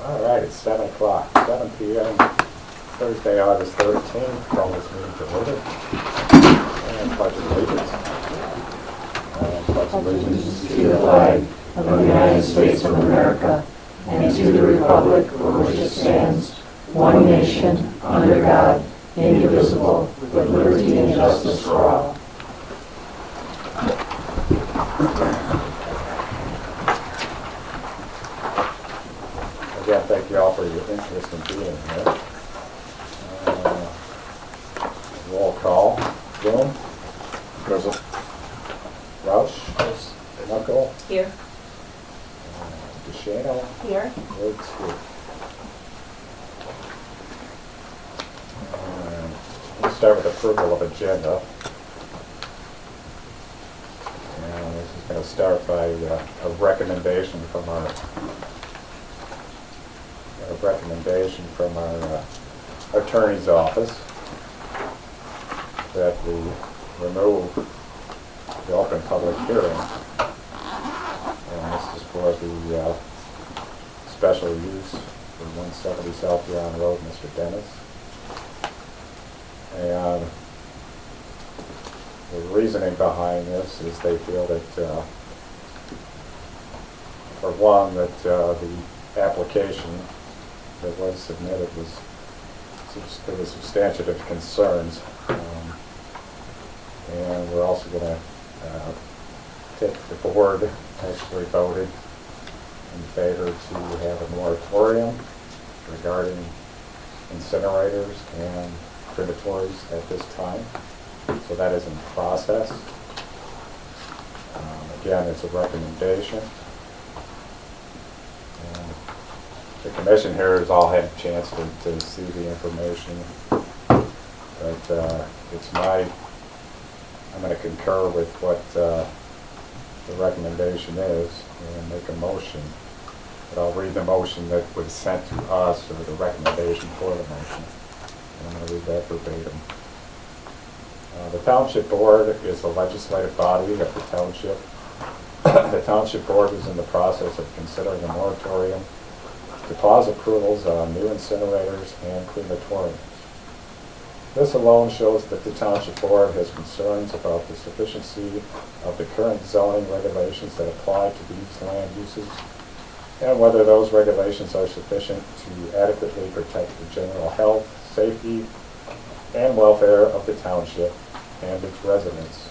All right, it's 7 o'clock, 7 p.m., Thursday, August 13th. Call this meeting to order. And pledge allegiance. Pledge allegiance to the flag of the United States of America and to the republic for which it stands, one nation, under God, indivisible, with liberty and justice for all. Again, thank you all for your interest in being here. Roll call. Bloom? Present. Roush? Knuckle? Here. DeShano? Here. Woods here. Let's start with approval of agenda. And this is going to start by a recommendation from our attorney's office that we remove the open public hearing. And this is for the special use for 170 South Huron Road, Mr. Dennis. And the reasoning behind this is they feel that, for one, that the application that was submitted was there was substantive concerns, and we're also going to take the board actually voted in favor to have a moratorium regarding incinerators and crematories at this time. So that is in process. Again, it's a recommendation. The commission here has all had a chance to see the information, but I'm going to concur with what the recommendation is and make a motion. But I'll read the motion that was sent to us, or the recommendation for the motion. And I'm going to read that verbatim. The Township Board is the legislative body of the township. The Township Board is in the process of considering a moratorium to pause approvals on new incinerators and crematoriums. This alone shows that the Township Board has concerns about the sufficiency of the current zoning regulations that apply to these land uses, and whether those regulations are sufficient to adequately protect the general health, safety, and welfare of the township and its residents.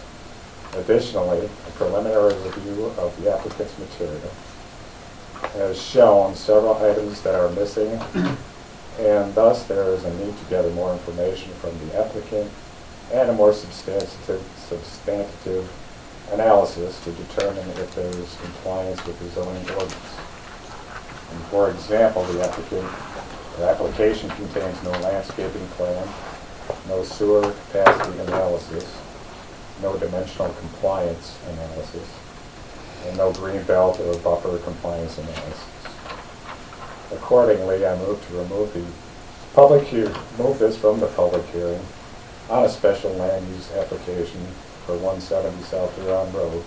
Additionally, a preliminary review of the applicant's material has shown several items that are missing, and thus there is a need to gather more information from the applicant and a more substantive analysis to determine if there is compliance with the zoning ordinance. And for example, the application contains no landscaping plan, no sewer capacity analysis, no dimensional compliance analysis, and no green belt or buffer compliance analysis. Accordingly, I move to remove this from the public hearing on a special land use application for 170 South Huron Road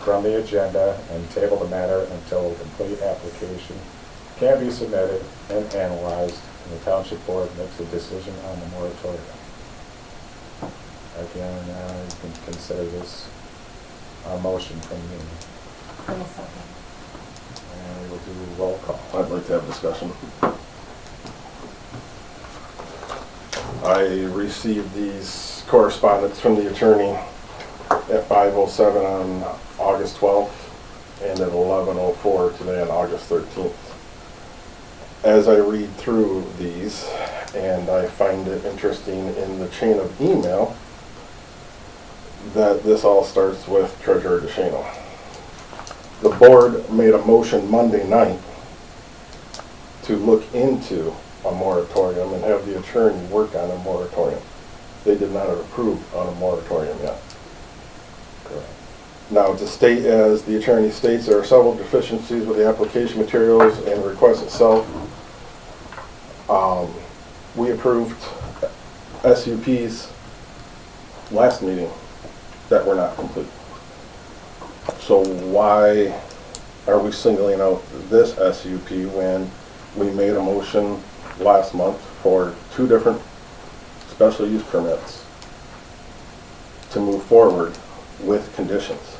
from the agenda and table the matter until a complete application can be submitted and analyzed, and the Township Board makes a decision on the moratorium. Again, you can consider this a motion from me. And a second. And we will do roll call. I'd like to have discussion. I received these correspondence from the attorney at 5:07 on August 12th and at 11:04 today on August 13th. As I read through these, and I find it interesting in the chain of email that this all starts with Treasurer DeShano. The board made a motion Monday night to look into a moratorium and have the attorney work on a moratorium. They did not approve on a moratorium yet. Correct. Now, to state, as the attorney states, there are several deficiencies with the application materials and the request itself. We approved SUPs last meeting that were not complete. So why are we singling out this SUP when we made a motion last month for 2 different special use permits to move forward with conditions.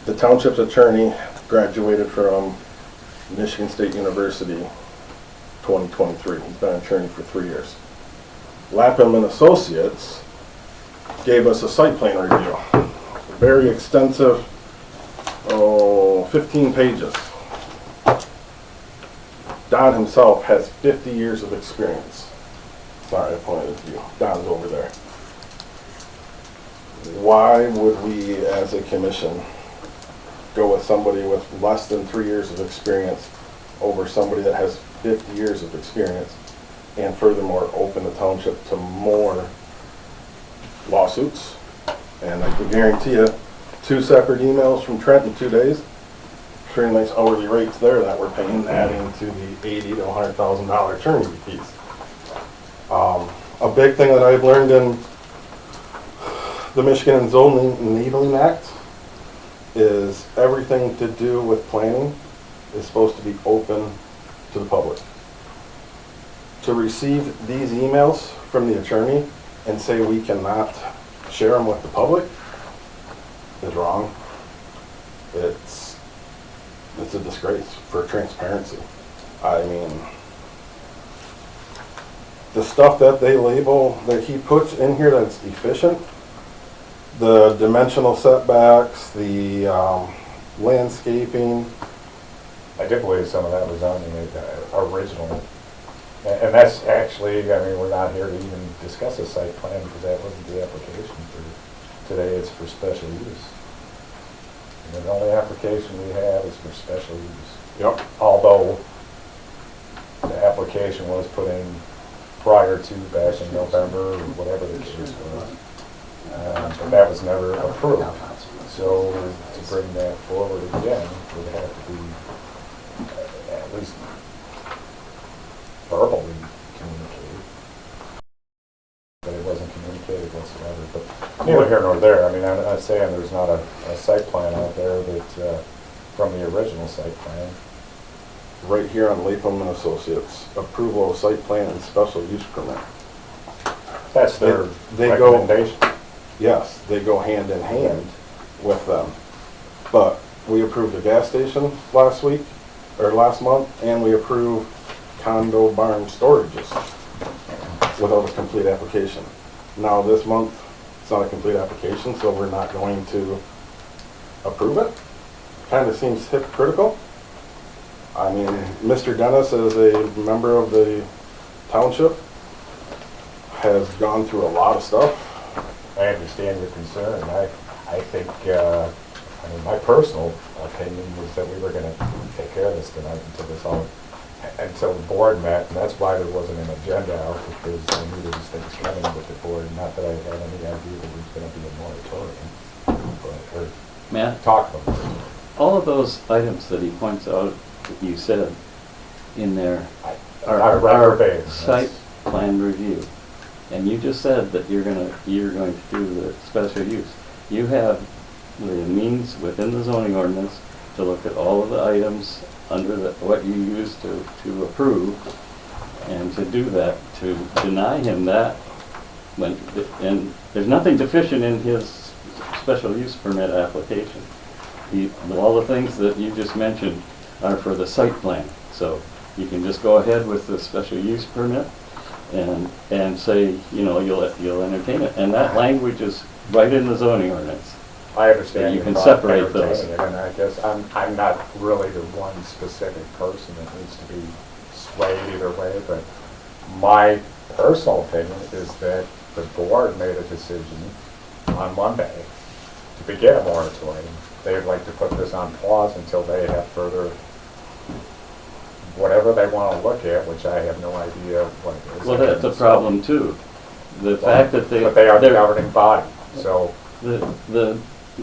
The township's attorney graduated from Michigan State University 2023. He's been an attorney for 3 years. Lapham and Associates gave us a site plan review. Very extensive, 15 pages. Don himself has 50 years of experience. Sorry, I pointed to you. Don's over there. Why would we, as a commission, go with somebody with less than 3 years of experience over somebody that has 50 years of experience, and furthermore open the township to more lawsuits? And I can guarantee you 2 separate emails from Trent in 2 days. Pretty nice hourly rates there that we're paying, adding to the $80,000 to $100,000 attorney fees. A big thing that I've learned in the Michigan Zoning Enabling Act is everything to do with planning is supposed to be open to the public. To receive these emails from the attorney and say we cannot share them with the public is wrong. It's a disgrace for transparency. I mean, the stuff that they label, that he puts in here that's deficient, the dimensional setbacks, the landscaping. I did believe some of that was on the original. And that's actually, I mean, we're not here to even discuss a site plan because that wasn't the application for today. It's for special use. And the only application we have is for special use. Yep. Although the application was put in prior to back in November or whatever the case was. But that was never approved. So to bring that forward again would have to be at least verbally communicated. But it wasn't communicated whatsoever. But neither here nor there. I mean, I'm not saying there's not a site plan out there that from the original site plan. Right here on Lapham and Associates, approval of site plan and special use permit. That's their They go, recommendation. yes, they go hand in hand with them. But we approved a gas station last week, or last month, and we approved condo barn storages without a complete application. Now this month, it's not a complete application, so we're not going to approve it. Kind of seems hypocritical. I mean, Mr. Dennis, as a member of the township, has gone through a lot of stuff. I understand your concern. I think, I mean, my personal opinion was that we were going to take care of this tonight until the board met, and that's why there wasn't an agenda out, because I knew there was things coming with the board. Not that I had any idea that there was going to be a moratorium, or Matt, talk of a moratorium. all of those items that he points out, that you said in there, I are read verbatim. site plan review. And you just said that you're going to do the special use. You have the means within the zoning ordinance to look at all of the items under what you use to approve, and to do that, to deny him that, and there's nothing deficient in his special use permit application. All the things that you just mentioned are for the site plan, so you can just go ahead with the special use permit and say, you know, you'll entertain it, and that language is right in the zoning ordinance. I understand. You you're can not separate those. entertaining it, and I guess I'm not really the one specific person that needs to be swayed either way, but my personal opinion is that the board made a decision on Monday to begin a moratorium. They'd like to put this on pause until they have further, whatever they want to look at, which I have no idea what it is. Well, that's a problem too. The fact that But they are the governing body, so. The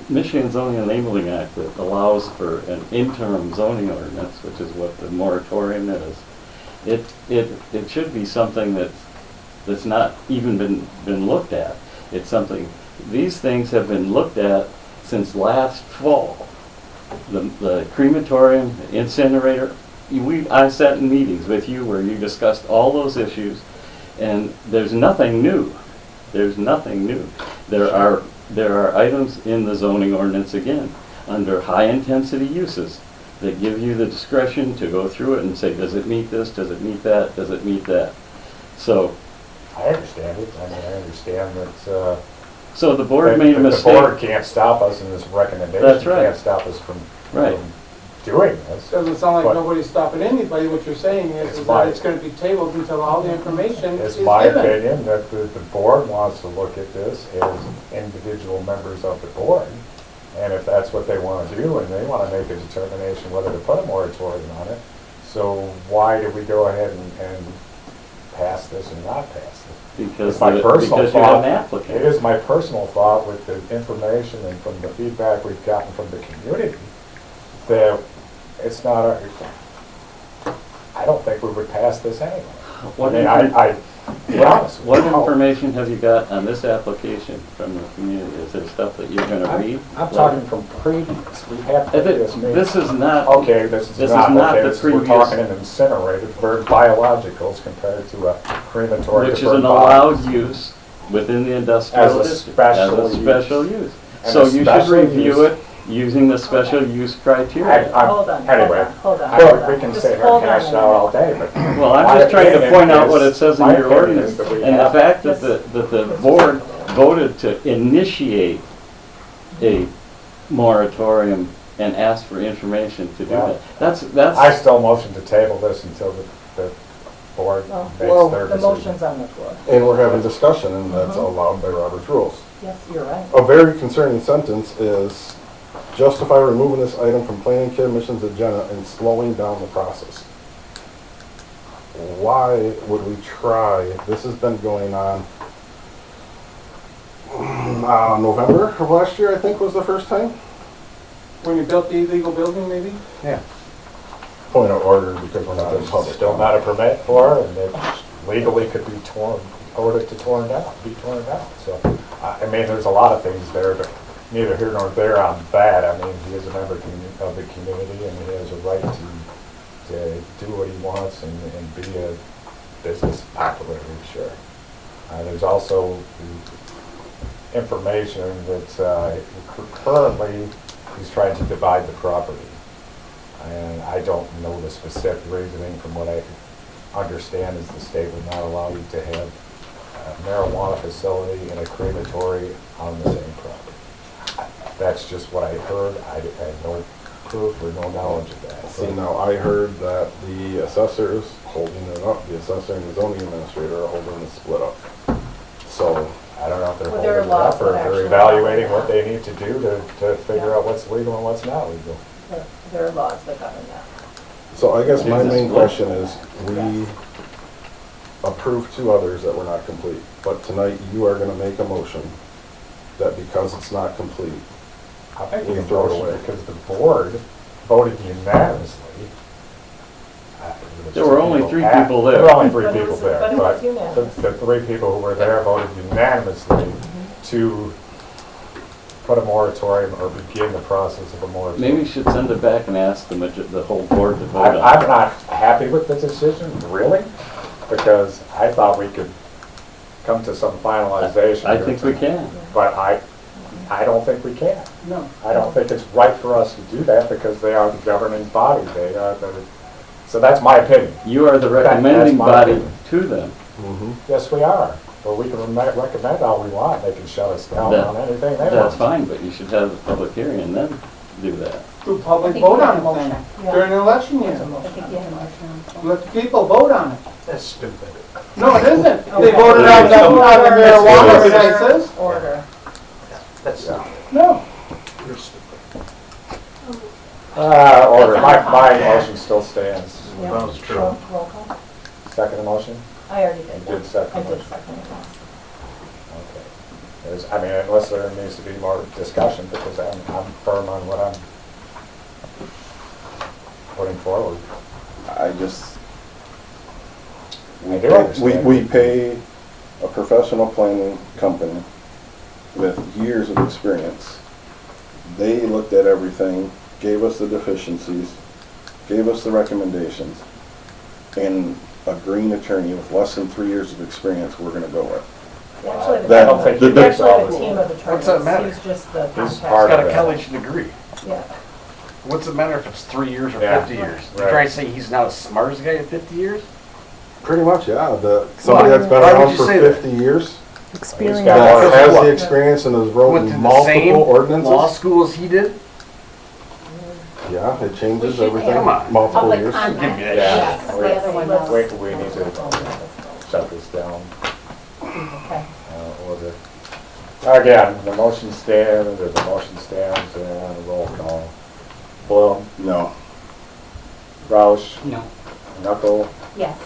Michigan Zoning Enabling Act that allows for an interim zoning ordinance, which is what the moratorium is, it should be something that's not even been looked at. It's something, these things have been looked at since last fall. The crematorium, the incinerator, I sat in meetings with you where you discussed all those issues, and there's nothing new. There's nothing new. There are items in the zoning ordinance, again, under high-intensity uses, that give you the discretion to go through it and say, does it meet this, does it meet that, does it meet that? So, I understand it. I mean, I understand that, so the board that made a the mistake. board can't stop us in this recommendation. That's right. Can't stop us from Right. doing this. Doesn't sound like But nobody's stopping anybody. What you're saying It's is my- that it's gonna be tabled until all the information is It's given. my opinion that the board wants to look at this as individual members of the board. And if that's what they want to do, and they want to make a determination whether to put a moratorium on it, so why did we go ahead and pass this and not pass it? Because, It's my personal because you have thought. an It applicant. is my personal thought with the information and from the feedback we've gotten from the community, that it's not, I don't think we would pass this anyway. I What mean, infor- be honest with What you. information have you got on this application from the community? Is there stuff that you're gonna read? I'm talking from previous, we have previous meetings. This is not. Okay, this is not, okay, the this is, we're previous, talking an incinerator, burn biologicals compared to a crematory. which to is burn an allowed bodies. use within the industrial As a district. special As a special use. And So a you should special review use- it using the special use criteria. Hold on, Anyway, hold on. we can Just sit here hold and on hash a it out all minute. day, but. Well, I'm my just trying to opinion point out what is- it says in my your opinion ordinance, is that we and the have- fact that the board voted to initiate a moratorium and ask for information to do Yeah. that. I That's, still motion to table this until the board Well, makes their The decision. motion's on the floor. And we're having discussion, and that's allowed by Robert's rules. Yes, you're right. A very concerning sentence is justify removing this item from planning commission's agenda and slowing down the process. Why would we try, this has been going on, November of last year, I think was the first time? When you built the illegal building, maybe? Yeah. Point of order, because we're not in public. Still not a permit for it, and it legally could be ordered to be torn down. So, I mean, there's a lot of things there, but neither here nor there on that. I mean, he is a member of the community, and he has a right to do what he wants and be a business operator, sure. There's also information that currently he's trying to divide the property. And I don't know the specific reasoning. From what I understand is the state would not allow you to have a marijuana facility and a crematory on the same property. That's just what I heard. I have no proof or no knowledge of that. See, now I heard that the assessor is holding it up, the assessor and the zoning administrator are holding it split up. So, I don't know if they're Well, holding there are it laws up or that if they're actually evaluating allow what they need to do to figure out what's legal and what's not legal. There are laws that govern that. so I guess my Is this main what- question is, we approved two others that were not complete, but tonight you are gonna make a motion that because it's not complete, I think We we can throw it motion away. because the board voted unanimously. There were only three people there. There were only three But it people was- there, but it but was unanimous. the three people who were there voted unanimously to put a moratorium or begin the process of a moratorium. maybe you should send it back and ask the whole board to vote I'm on it. not happy with the decision, really, because I thought we could come to some finalization. I here think we tonight. can. But I don't think we can. No. I don't think it's right for us to do that because they are the governing body. They are the, so that's my opinion. You are the recommending my body opinion. to them. Yes, we are. But we can recommend all we want. They can shut us down That- on anything they want. That's fine, but you should have a public hearing and then do that. Do I public think vote you had on a it motion. then, Yeah. during an election year. I think you had a motion. Let the people vote on it. That's stupid. No, it isn't. They Okay. voted on the marijuana places. Order. That's stupid. No. You're stupid. Order. My motion still stands. Yeah. That was true. Roll call. Second motion? I already did. You did second I did motion. second it. Okay. I mean, unless there needs to be more discussion, because I'm firm on what I'm putting forward. I just, I do understand. we pay a professional planning company with years of experience. They looked at everything, gave us the deficiencies, gave us the recommendations, and a green attorney with less than 3 years of experience we're gonna go with. Actually, That- I don't think the- he we makes actually all have a the. team of attorneys. What's that matter? He's just the He's contact. part He's got of a it. college degree. Yeah. What's it matter if it's 3 years or Yeah, 50 years? You right. try to say he's not as smart as a guy at 50 years? Pretty much, yeah. Somebody that's been Why would around you for say that? 50 years, Experience. that Because has what? the experience and has Went written to the same multiple law ordinances. school as he did? Yeah, it changes We should everything, Come on. multiple Public years. comment. Give me that Yeah. Yes, We- the other one does. we need to shut this down. Okay. Order. Again, the motion stands, or the motion stands, and roll call. Bloom, No. Roush, No. Knuckle, Yes.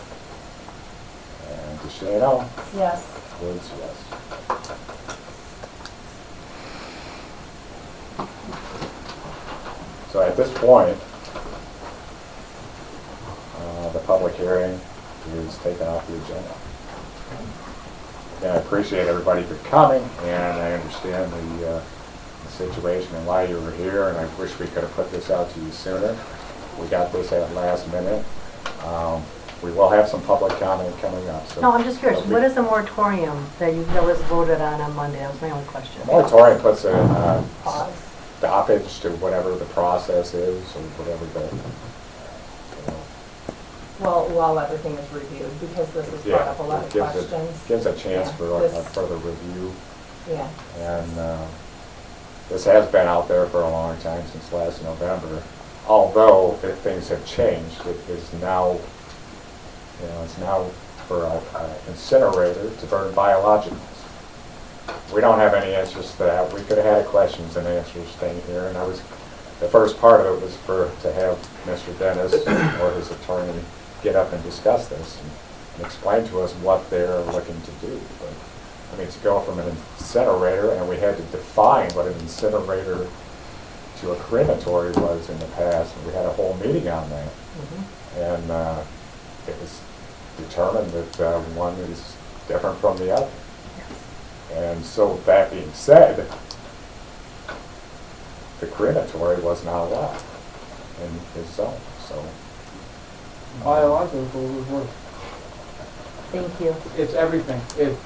and DeShano. Yes. Woods, yes. So at this point, the public hearing is taken off the agenda. And I appreciate everybody for coming, and I understand the situation and why you were here, and I wish we could have put this out to you sooner. We got this at last minute. We will have some public comment coming up. So No, I'm just curious, there'll be- what is the moratorium that was voted on Monday? That was my only question. The moratorium puts a Pause. stoppage to whatever the process is, or whatever the, you know, Well, while everything is reviewed, because this has brought yeah, up a lot of gives questions. gives a chance Yeah, for a this- further review. Yeah. And this has been out there for a long time, since last November. Although things have changed, it is now, you know, it's now for an incinerator to burn biologicals. We don't have any answers to that. We could have had questions and answers staying here, and the first part of it was to have Mr. Dennis or his attorney get up and discuss this and explain to us what they're looking to do. But, I mean, to go from an incinerator, and we had to define what an incinerator to a crematory was in the past, and we had a whole meeting on that. And it was determined that one is different from the other. And so that being said, the crematory was not allowed in his zone, so. Biological is worse. Thank you. It's everything. It's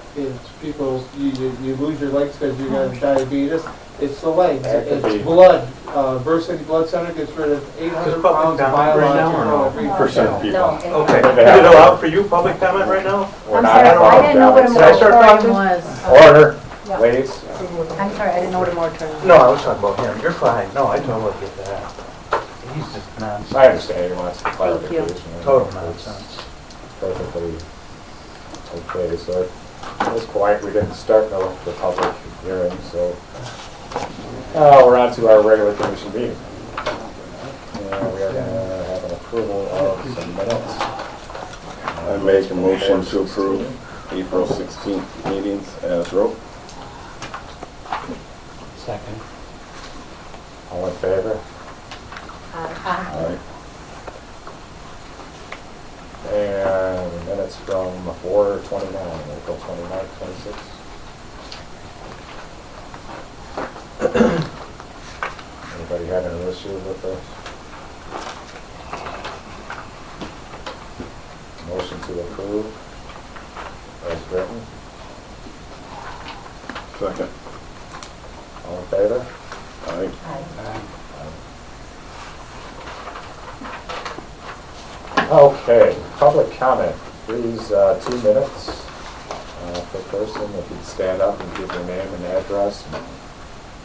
people, you lose your legs because you got diabetes. It's the legs. That could It's be. blood. Burst City Blood Center gets rid of 800 pounds of biological every Percent of people. No. Okay. They Is have- it allowed for you, public comment right now? We're I'm not sorry, I allowed didn't know what a to- Can I start moratorium talking? was. Order, Yeah. please. I'm sorry, I didn't know what a moratorium was. No, I was talking about him. You're fine. No, I totally get that. He's just nonsense. I understand he wants clarification. Total It's nonsense. Perfectly okay, so at this point, we didn't start the public hearing, so we're on to our regular commission meeting. And we are gonna have an approval of some minutes. I make a motion to approve April 16th meetings as wrote. Second. All in favor? Aye. And minutes from 4/29, April 29th, 26th. Anybody had an issue with the motion to approve as written? Second. All in favor? Aye. Okay, public comment, please, 2 minutes per person. If you'd stand up and give your name and address.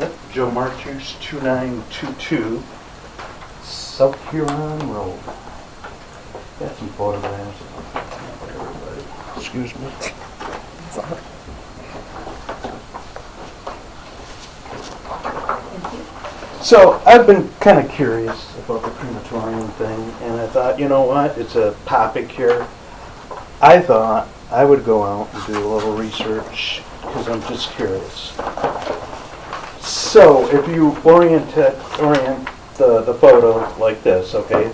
Yep, Joe Marchers, 2922 South Huron Road. Got some photographs. Excuse me. So I've been kind of curious about the crematorium thing, and I thought, you know what, it's a topic here. I thought I would go out and do a little research because I'm just curious. So if you orient the photo like this, okay?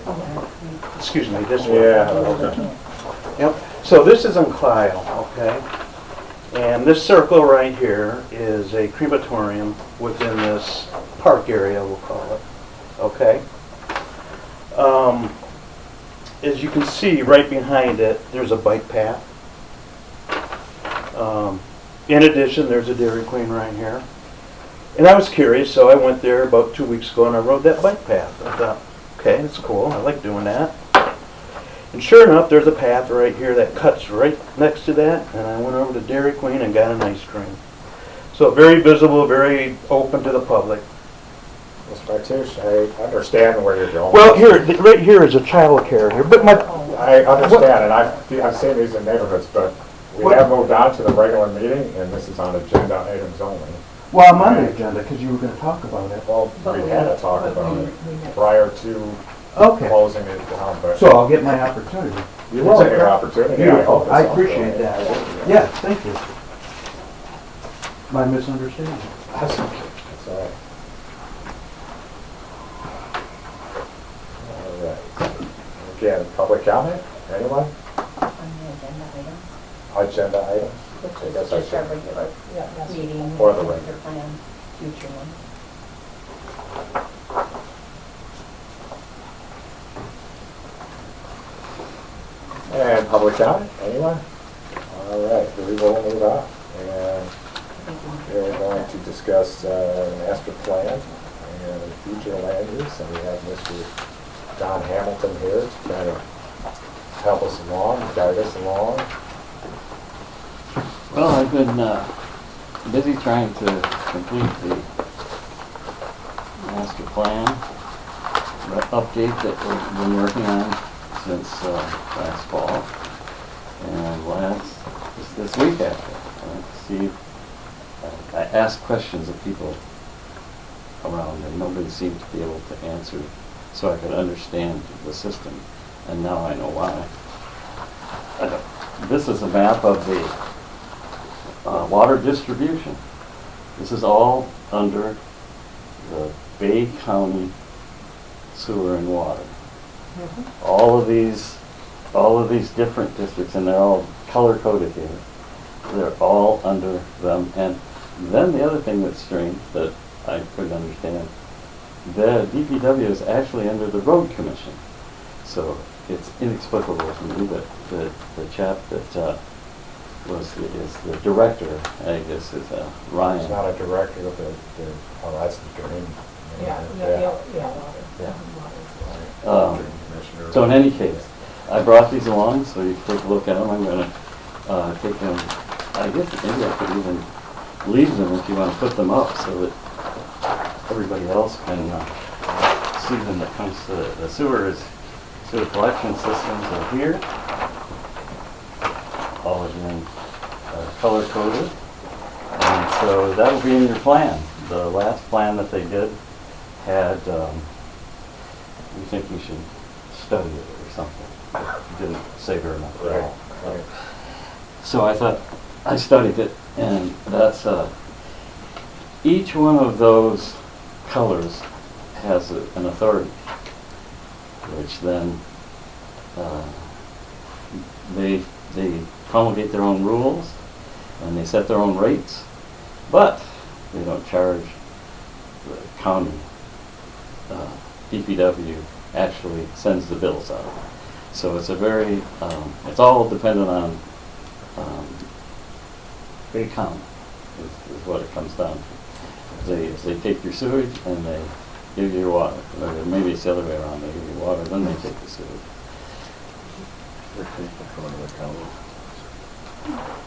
Excuse me, this one. Yeah. Yep. So this is in Clio, okay? And this circle right here is a crematorium within this park area, we'll call it, okay? as you can see, right behind it, there's a bike path. In addition, there's a Dairy Queen right here. And I was curious, so I went there about 2 weeks ago and I rode that bike path. I thought, okay, that's cool, I like doing that. And sure enough, there's a path right here that cuts right next to that, and I went over to Dairy Queen and got an ice cream. So very visible, very open to the public. Mr. Martucci, I understand where you're going. Well, here, right here is a child care here, but my, I understand, and I've seen these in neighborhoods, but we What- have moved on to the regular meeting, and this is on agenda items only. well, I'm on the agenda because you were going to talk about it. Well, But we we- had to talk but about we- it we had- prior to Okay, closing it down, but so I'll get my opportunity. you will get your opportunity. I hope Beautiful, I it's not appreciate going. that. Yeah, thank you. My misunderstanding. That's okay. That's all right. All right. Again, public comment, anyone? On the agenda items, Agenda items? which I guess is I just our should- regular Yeah, that's- meeting. Or the future regular. plan, future one. And public comment, anyone? All right, we will move on. And we're going to discuss master plan and future land use. And we have Mr. John Hamilton here to kind of help us along, guide us along. Well, I've been busy trying to complete the master plan, the update that we've been working on since last fall, and just this week actually. I asked questions of people around and nobody seemed to be able to answer, so I could understand the system, and now I know why. This is a map of the water distribution. This is all under the Bay County sewer and water. All of these different districts, and they're all color coded here. They're all under them. And then the other thing that's strange that I couldn't understand, the DPW is actually under the road commission. So it's inexplicable to me that the chap that is the director, I guess, is Ryan. It's not a director of oh, that's the green. Yeah. Um, So in any case, I brought these along so you can take a look at them. I'm going to take them, I guess maybe I could even leave them if you want to put them up so that everybody else can see them that comes to the sewer collection systems are here. All of them color coded. And so that'll be in your plan. The last plan that they did had, we think you should study it or something. It didn't say very much at all. Right. So I thought, I studied it, and that's, each one of those colors has an authority, which then they promulgate their own rules, and they set their own rates, but they don't charge the county. DPW actually sends the bills out. So it's a very, it's all dependent on Bay County is what it comes down to. They take your sewage and they give you your water. Or maybe it's the other way around, they give you water, then they take the sewage.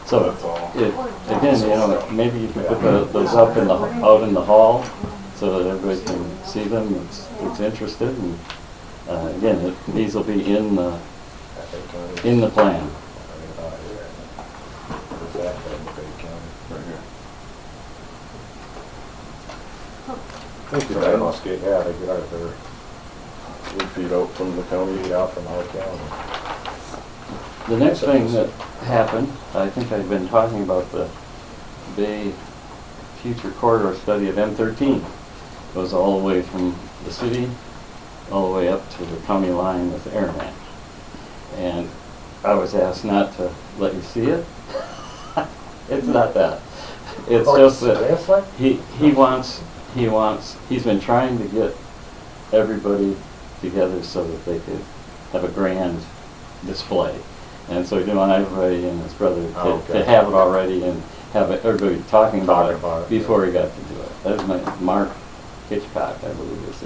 So, That's all. again, you know, maybe you can put those up out in the hall so that everybody can see them that's interested. And again, these will be in the plan. Thank you, They Dan. must get, yeah, they get out of there, 3 feet out from the county. out from our county. The next thing that happened, I think I've been talking about the Bay Future Corridor Study of M-13. Goes all the way from the city, all the way up to the county line with Aramac. And I was asked not to let you see it. It's not that. It's just that he's been trying to get everybody together so that they could have a grand display. And so he wanted everybody and his brother Okay. to have it already and have it, everybody talking about Talking about it it. before he got to do it. That was Mark Hitchcock, I believe is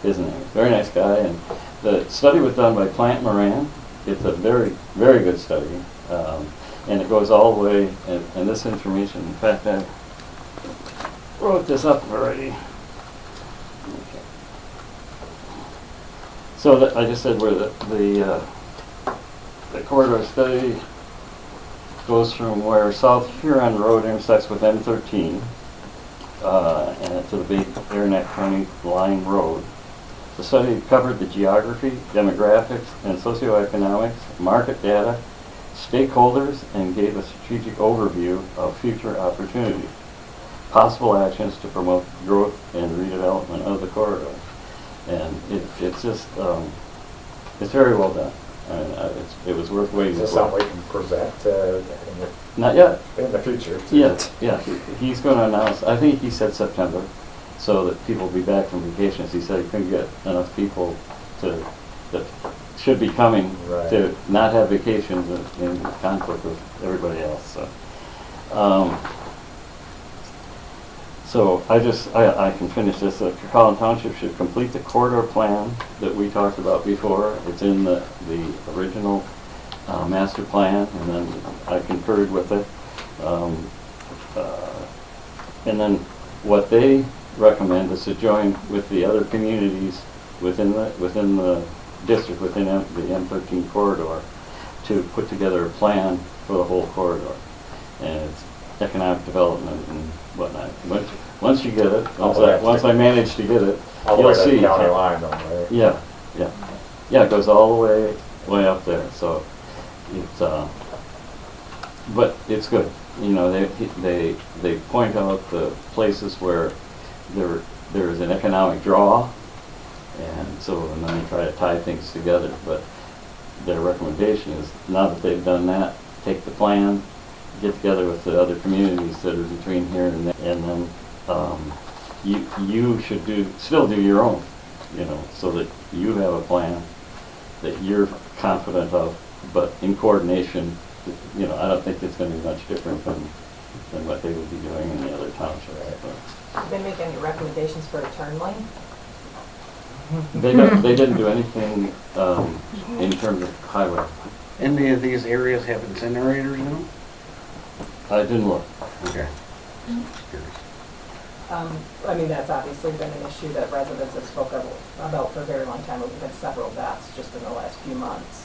his name. Very nice guy. And the study was done by Plant Moran. It's a very, very good study. And it goes all the way, and this information, in fact, I wrote this up already. Okay. So that, I just said where the corridor study goes from where South Huron Road intersects with M-13 and to the big Aranet County Line Road. The study covered the geography, demographics, and socioeconomics, market data, stakeholders, and gave a strategic overview of future opportunities, possible actions to promote growth and redevelopment of the corridor. And it's just, it's very well done. And it was worth waiting Is this for. something we can present Not yet. in the future? Yeah. He's going to announce, I think he said September, so that people will be back from vacations. He said he couldn't get enough people that should be coming Right. to not have vacations in conflict with everybody else. So I can finish this. Collin Township should complete the corridor plan that we talked about before. It's in the original master plan, and then I concurred with it. And then what they recommend is to join with the other communities within the district, within the M-13 corridor, to put together a plan for the whole corridor. And it's economic development and whatnot. Once you get it, once I manage to get it, All the you'll way to see. the county line though, right? Yeah, it goes all the way up there. So it's but it's good. You know, they point out the places where there is an economic draw, and then they try to tie things together. But their recommendation is, now that they've done that, take the plan, get together with the other communities that are between here and there, and then you should still do your own, so that you have a plan that you're confident of, but in coordination. I don't think it's going to be much different than what they would be doing in the other townships. Did they make any recommendations for a turn lane? They didn't do anything in terms of highway. Any of these areas have incinerators in them? I didn't look. Okay. Just curious. That's obviously been an issue that residents have spoken about for a very long time. We've had several deaths just in the last few months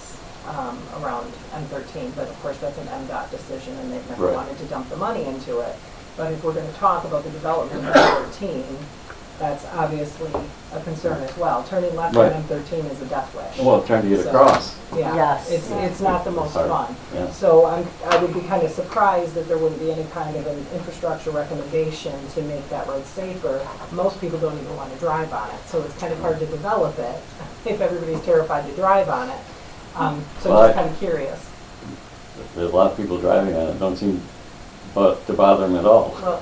around M-13, but of course that's an MDOT decision and they've never Right. wanted to dump the money into it. But if we're going to talk about the development of M-13, that's obviously a concern as well. Turning left on Right. M-13 is a death wish. Well, trying to get So, across. Yeah, Yes. it's not the most Hard. fun. Yeah. So I would be kind of surprised that there wouldn't be any kind of an infrastructure recommendation to make that road safer. Most people don't even want to drive on it, so it's kind of hard to develop it if everybody's terrified to drive on it. So Well, just kind of curious. There's a lot of people driving on it. Don't seem to bother them at all. Well,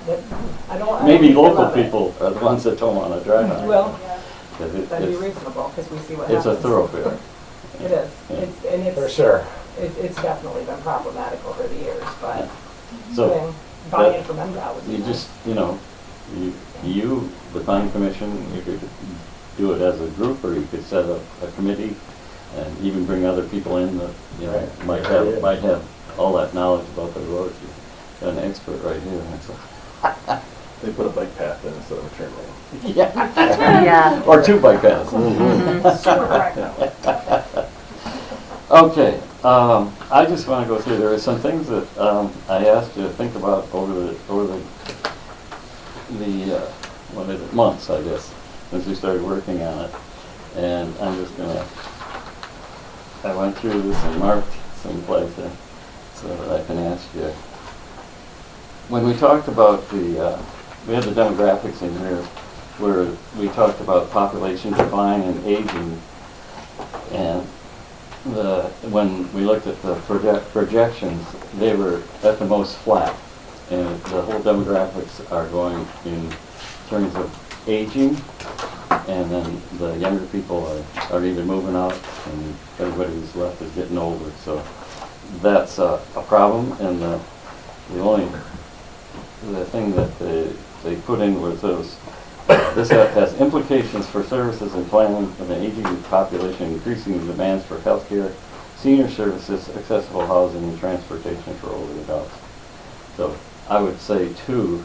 I don't Maybe think they local love it. people are the ones that don't want to drive on it. Well, 'Cause that'd be it's reasonable because we see what it's happens. a thoroughfare. It is. Yeah. For sure. It's definitely been problematic over the years, but So buying from MDOT would be you nice. just, the planning commission, you could do it as a group, or you could set up a committee and even bring other people in that, Right. might have all that knowledge about the road. You've got an expert right here. That's They put a bike path in instead of a turn lane. Yeah. Or two bike paths. Okay, I just want to go through, there are some things that I asked you to think about over the what is it, months, I guess, since we started working on it. And I'm just gonna, I went through this and marked some places so that I can ask you. When we talked about we had the demographics in here where we talked about population decline and aging, and when we looked at the projections, they were at the most flat, and the whole demographics are going in terms of aging And then the younger people are either moving out, and everybody who's left is getting older. So that's a problem. And the thing that they put in was those. This has implications for services and planning of an aging population, increasing the demands for healthcare, senior services, accessible housing, and transportation for older adults. So I would say too,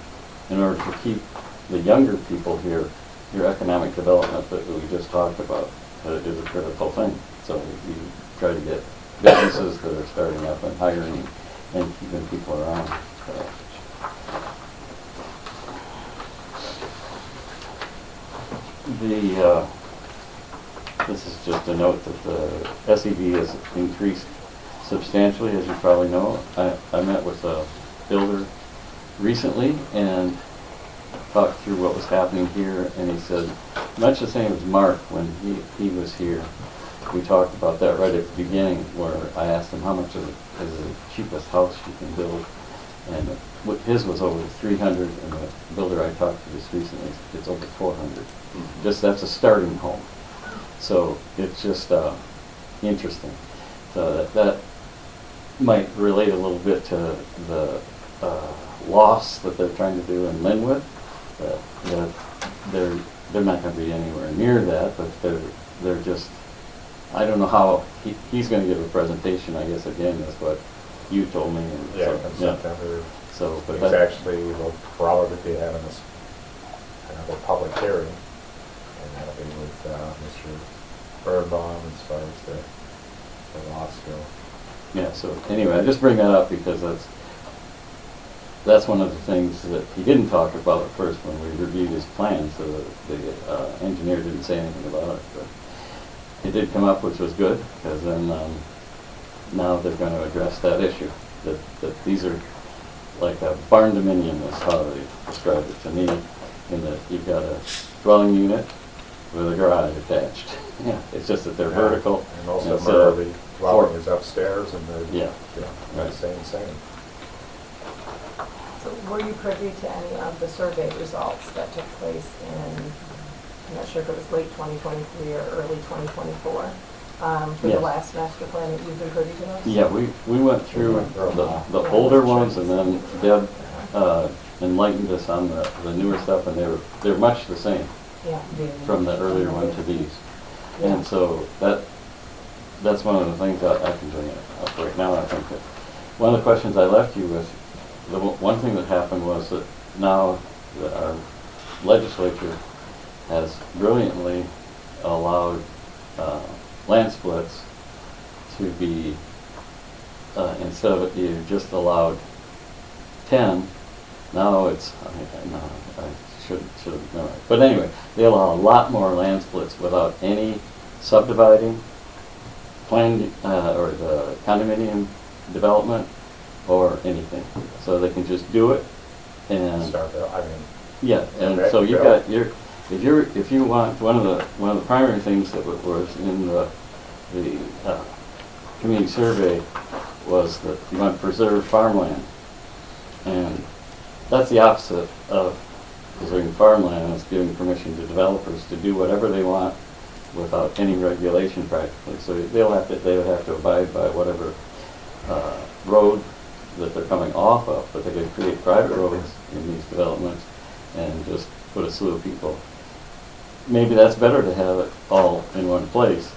in order to keep the younger people here, your economic development that we just talked about is a critical thing. So you try to get businesses that are starting up and hiring and keeping people around. So. This is just a note that the SED has increased substantially, as you probably know. I met with a builder recently and talked through what was happening here, and he said, much the same as Mark when he was here. We talked about that right at the beginning, where I asked him how much is the cheapest house you can build, and his was over 300, and the builder I talked to just recently, it's over 400. Just that's a starting home. So it's just interesting. So that might relate a little bit to the lofts that they're trying to do in Linwood. They're not going to be anywhere near that, but they're just. I don't know how he's going to give a presentation. I guess again is what you told me. And Yeah, so, in September. So, but He's actually will probably be having another public hearing, and that'll be with Mr. Birnbaum as far as the lots go. Yeah. So anyway, I just bring that up because that's one of the things that he didn't talk about at first when we reviewed his plans. So the engineer didn't say anything about it, but it did come up, which was good, because then now they're going to address that issue. That these are like a barn dominium is how they described it to me, in that you've got a dwelling unit with a garage attached. Yeah, it's just that they're vertical. And most of them are the dwelling is upstairs, and they're right. same. So were you privy to any of the survey results that took place in, I'm not sure if it was late 2023 or early 2024, for the Yes. last master plan that you've been privy to those? Yeah, we went through the older ones, and then Deb enlightened us on the newer stuff, and they're much the same Yeah. from the earlier one to these. Yeah. And so that's one of the things I can bring up right now. I think that one of the questions I left you with, the one thing that happened was that now our legislature has brilliantly allowed land splits to be, instead of you just allowed 10, now it's, I should have known it. But anyway, they allow a lot more land splits without any subdividing, planned, or the condominium development, or anything. So they can just do it, and Start there, I mean, yeah, and Okay, so you've go. got if you want, one of the primary things that was in the community survey was that you want to preserve farmland, and that's the opposite of preserving farmland. It's giving permission to developers to do whatever they want without any regulation practically. So they would have to abide by whatever road that they're coming off of, but they could create private roads in these developments and just put a slew of people. Maybe that's better to have it all in one place,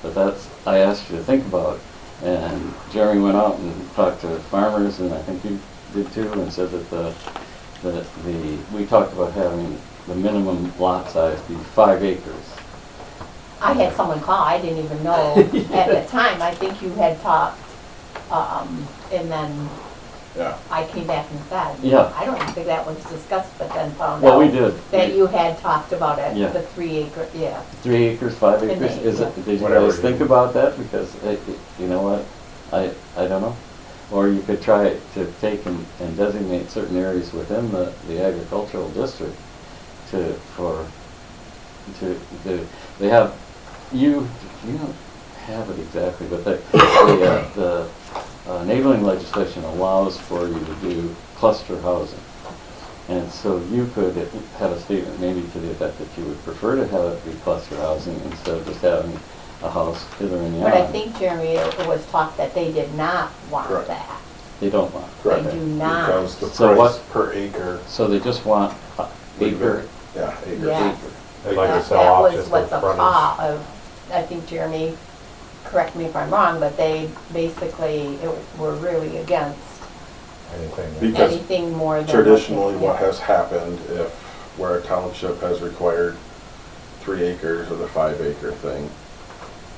but that's, I asked you to think about. And Jeremy went out and talked to farmers, and I think you did too, and said that we talked about having the minimum lot size be 5 acres. I had someone call, I didn't even know at the time, I think you had talked, and then Yeah. I came back and said, Yeah. I don't think that was discussed, but then found Well, we out did. that you had talked about it, Yeah. the 3 acre, yeah. 3 acres, 5 And acres, they- is it, did you Whatever guys you- think about that? Because, you know what, I don't know. Or you could try to take and designate certain areas within the agricultural district they have, you don't have it exactly, but the enabling legislation allows for you to do cluster housing. And so you could have a statement maybe to the effect that you would prefer to have it be cluster housing instead of just having a house hither and yon. But I think, Jeremy, it was talked that they did not want Correct. that. They don't want. Correct. They do not. Because the So price what- per acre. So they just want acre. Yeah, acre. Yes. They'd like to That sell off was just what the the frontage. I think, Jeremy, correct me if I'm wrong, but they basically were really against Anything. Because anything more than. traditionally, what has happened if, where a township has required 3 acres or the 5 acre thing,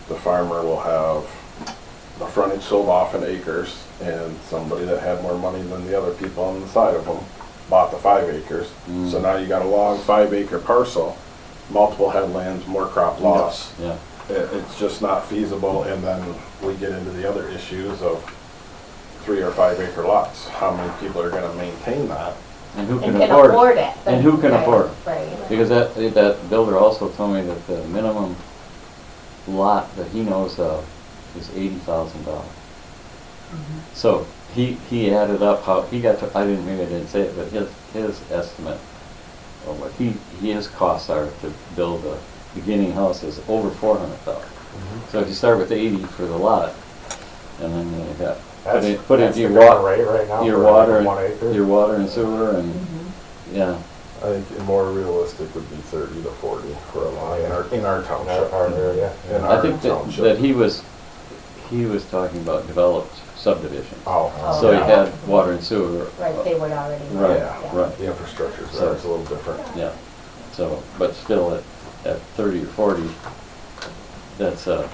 the farmer will have the frontage sold off in acres, and somebody that had more money than the other people on the side of them bought the 5 acres. Mm. So now you got a long 5 acre parcel, multiple headlands, more crop loss. Yeah. It's just not feasible, and then we get into the other issues of 3 or 5 acre lots. How many people are gonna maintain that? And who And can afford it? it. And who can Right, afford it? Right. Because that builder also told me that the minimum lot that he knows of is $80,000. So he added up how he got to, maybe I didn't say it, but his estimate of what his costs are to build a beginning house is over $400,000. So if you start with 80 for the lot, and then you got put That's in the your going rate right now your for water, 1 acre. your water and sewer, and yeah. I think more realistic would be 30 to 40 for a lot in our In township. our area. In I our think township. that he was talking about developed subdivisions. Oh. So you yeah. had water and sewer. Right, they would already. Right, Yeah. right, The infrastructure's So- there, it's a little different. yeah. So, but still at 30 or 40, that's, You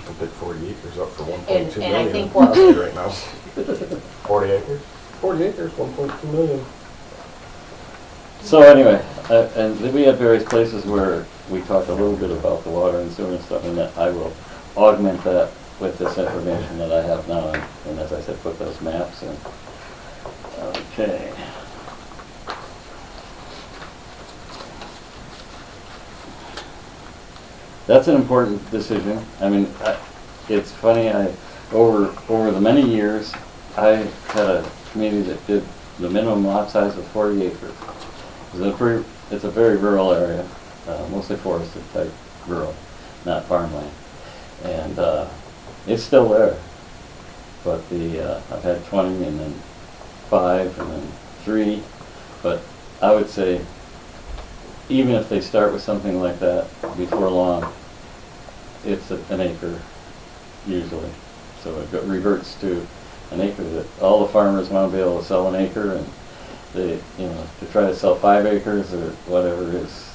can pick 40 acres up for 1.2 And million. I think what- right now. 40 acres? 40 acres, 1.2 million. so anyway, and then we had various places where we talked a little bit about the water and sewer and stuff, and that I will augment that with this information that I have now, and as I said, put those maps in. Okay. That's an important decision. I mean, it's funny, over the many years, I had a committee that did the minimum lot size was 40 acres. It's a very rural area, mostly forested type rural, not farmland. And it's still there. But I've had 20 and then 5 and then 3. But I would say, even if they start with something like that, before long, it's an acre usually. So it reverts to an acre that all the farmers want to be able to sell an acre, and they, to try to sell 5 acres or whatever is,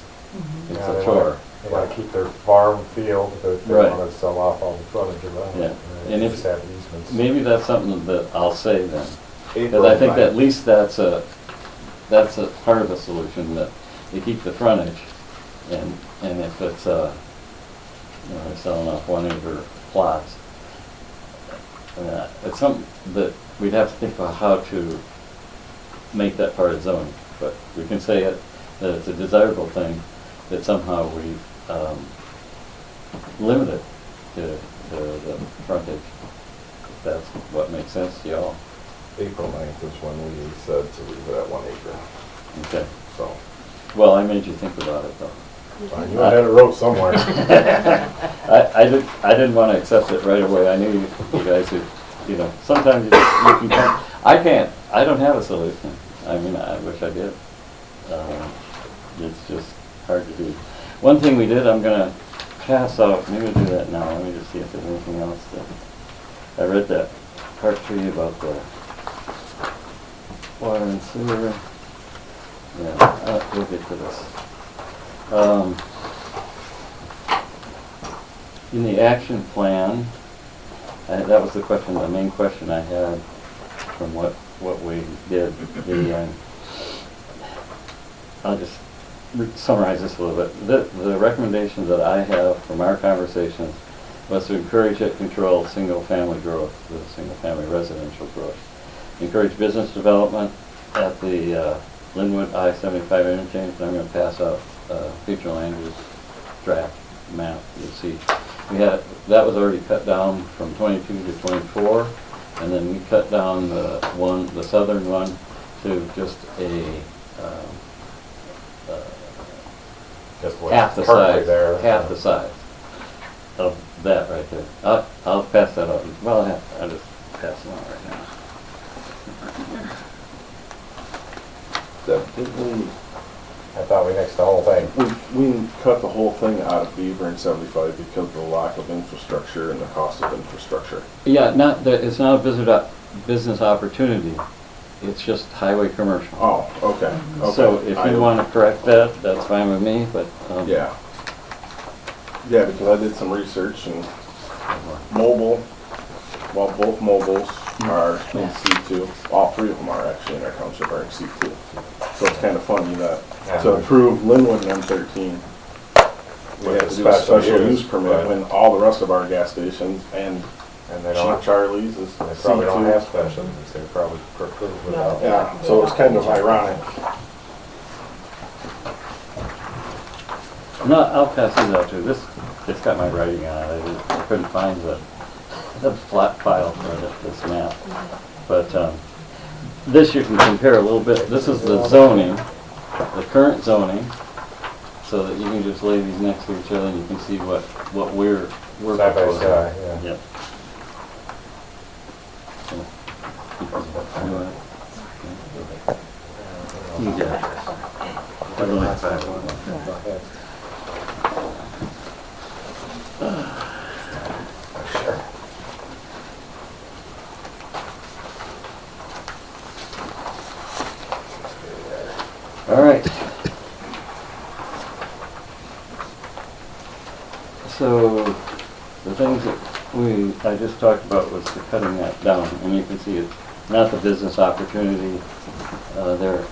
it's Yeah, a they chore. They want to keep their farm field, but they Right. want to sell off all the frontage around Yeah. it. And They if- just have easements. Maybe that's something that I'll say then. Because I think that at least that's a part of the solution, that you keep the frontage, and if it's they're selling off 1 acre plots, it's something that we'd have to think about how to make that part of zoning. But we can say that it's a desirable thing, that somehow we limit it to the frontage. If that's what makes sense to y'all. April 9th is when we said to leave it at 1 acre, Okay. so. Well, I made you think about it though. I knew I had it wrote somewhere. I didn't want to accept it right away. I knew you guys would, sometimes you can come. I don't have a solution. I mean, I wish I did. It's just hard to do. One thing we did, I'm going to pass out, maybe we'll do that now. Let me just see if there's anything else I read that part to you about the water and sewer. Yeah, we'll get to this. In the action plan, that was the main question I had from what we did. I'll just summarize this a little bit. The recommendations that I have from our conversations was to encourage and control single-family growth, the single-family residential growth. Encourage business development at the Linwood I-75 interchange. I'm going to pass out future land use draft map. You'll see. That was already cut down from 22 to 24, and then we cut down the southern one to just a, Just half what's the currently size, there. half the size of that right there. I'll pass that on. Well, I'll just pass them on right now. Didn't I thought we nixed the whole thing. we cut the whole thing out of Beaver in 75 because of the lack of infrastructure and the cost of infrastructure. Yeah, it's not a business opportunity. It's just highway commercial. Oh, okay, okay. So if you want to correct that, that's fine with me, but. Yeah. Yeah, because I did some research and mobile, well, both mobiles are in C2. All three of them are actually in our township are in C2. So it's kind of funny that to approve Linwood M-13, we have to do a special use permit when all the rest of our gas stations and they don't, Cheap Charlie's is they probably don't C2. have special use. They probably preclude without. Yeah, so it's kind of ironic. No, I'll pass these out too. It's got my writing on it. I couldn't find the flat file for this map. But this you can compare a little bit. This is the zoning, the current zoning, so that you can just lay these next to each other and you can see what we're Side by proposing. side, yeah. Yep. You got it. I don't like that one. Sure. All right. So the things that I just talked about was the cutting that down, and you can see it's not the business opportunity there.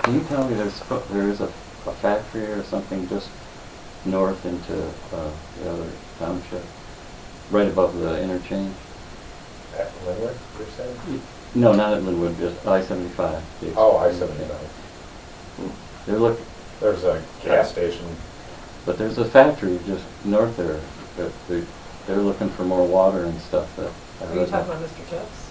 Can you tell me there is a factory or something just north into the other township, right above the interchange? At Linwood, you're saying? No, not at Linwood, just I-75. Oh, I-75. They're looking, There's a gas station. but there's a factory just north there. They're looking for more water and stuff. Are you talking about Mr. Chips?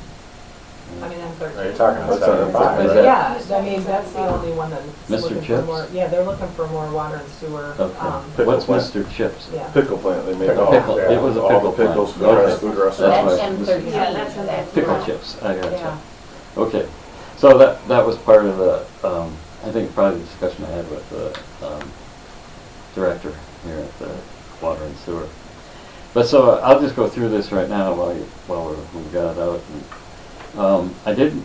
I mean, M13. Are you talking about That's on 75? Is right? that- Yeah, I mean, that's the only one that's Mr. looking for Chips? more, yeah, they're looking for more water and sewer. Okay. What's plant. Mr. Chips? Yeah. Pickle plant, they make Pickle. all, Pickle. It was a all pickle the pickles for the plant. fast food That's restaurants. right. M13. Yeah, that's what that. Pickle chips. I got Yeah. you. Okay. So that was part of the, I think probably the discussion I had with the director here at the Water and Sewer. But so I'll just go through this right now while we got it out. And, I did,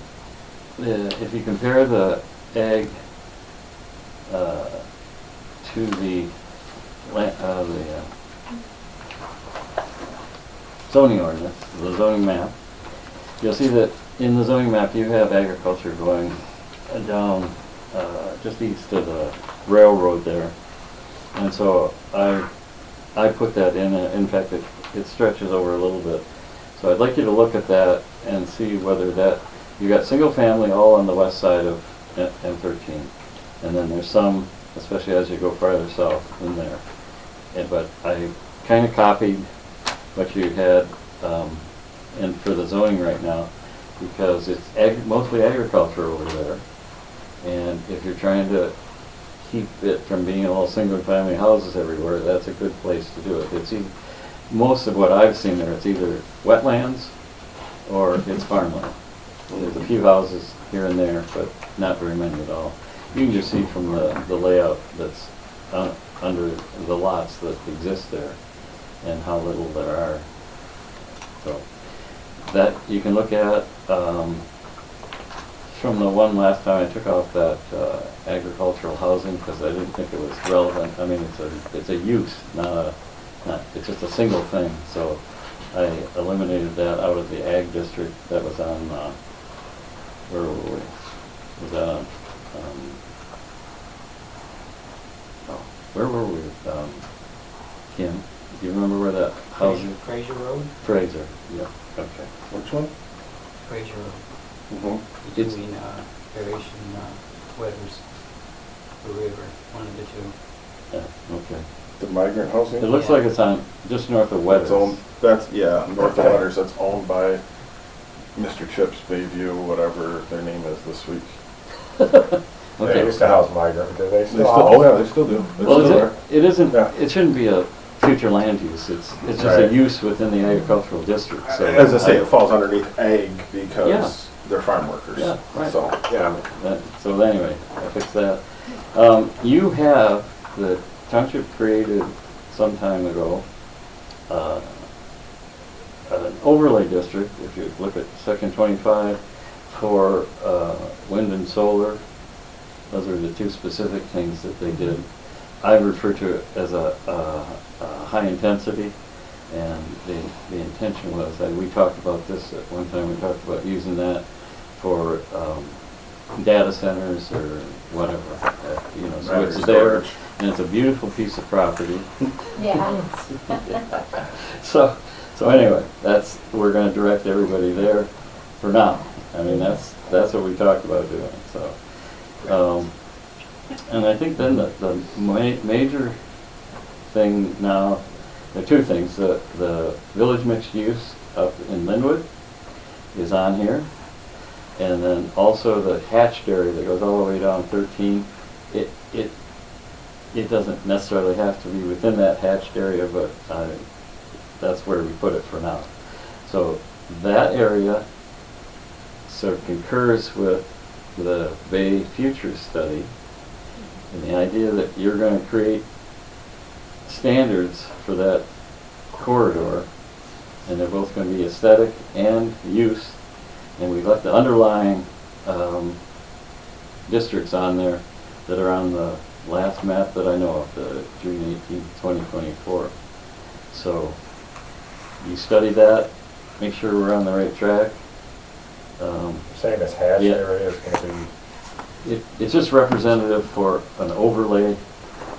if you compare the ag to the zoning ordinance, the zoning map, you'll see that in the zoning map you have agriculture going down just east of the railroad there. And so I put that in fact it stretches over a little bit. So I'd like you to look at that and see whether you got single family all on the west side of M13. And then there's some, especially as you go farther south in there. But I kind of copied what you had in for the zoning right now, because it's mostly agriculture over there. And if you're trying to keep it from being all single-family houses everywhere, that's a good place to do it. Most of what I've seen there, it's either wetlands or it's farmland. There's a few houses here and there, but not very many at all. You can just see from the layout that's under the lots that exist there and how little there are. So that you can look at. From the one last time I took off that agricultural housing because I didn't think it was relevant. I mean, it's a use, it's just a single thing. So I eliminated that out of the ag district that was on, where were we? Was that on, where were we? Kim, do you remember where that housing? Fraser Road? Fraser, yeah, okay. Which one? Fraser Road. Mm-hmm. Between Retaliation, Weathers, the river, one of the two. Yeah, okay. The migrant housing? It looks like it's on, just north of It's Weathers. owned, that's, yeah, North of Letters, that's owned by Mr. Chips, Bayview, whatever their name is this week. They Okay. used to house migrants, do they They still? still, house oh yeah, them? they still do. It's Well, still there. it isn't, Yeah. it shouldn't be a future land use, it's just a Right. use within the agricultural district, so. As I say, it falls underneath ag because Yeah. they're farm workers. Yeah, right. So, yeah. So anyway, I fixed that. You have, the township created some time ago, an overlay district, if you look at section 25, for wind and solar. Those are the two specific things that they did. I refer to it as a high intensity, and the intention was, and we talked about this at one time, we talked about using that for data centers or whatever, you know, so Battery it's there, storage. and it's a beautiful piece of property. Yeah. So anyway, we're gonna direct everybody there for now. I mean, that's what we talked about doing, so. And I think then the major thing now, there are two things. The village mixed use up in Linwood is on here. And then also the hatched area that goes all the way down 13, it doesn't necessarily have to be within that hatched area, but that's where we put it for now. So that area sort of concurs with the Bay Futures Study and the idea that you're going to create standards for that corridor, and they're both going to be aesthetic and use. And we left the underlying districts on there that are on the last map that I know of, the June 18th, 2024. So you study that, make sure we're on the right track. Saying this hash Yeah. area is gonna be, It's just representative for an overlay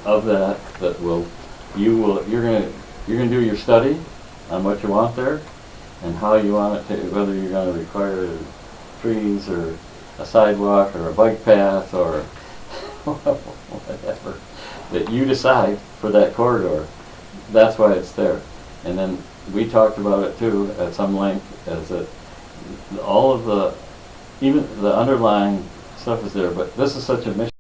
of that you're gonna do your study on what you want there and how you want it to, whether you're gonna require trees or a sidewalk or a bike path or whatever that you decide for that corridor. That's why it's there. And then we talked about it too at some length, as that all of even the underlying stuff is there, but this is such a mission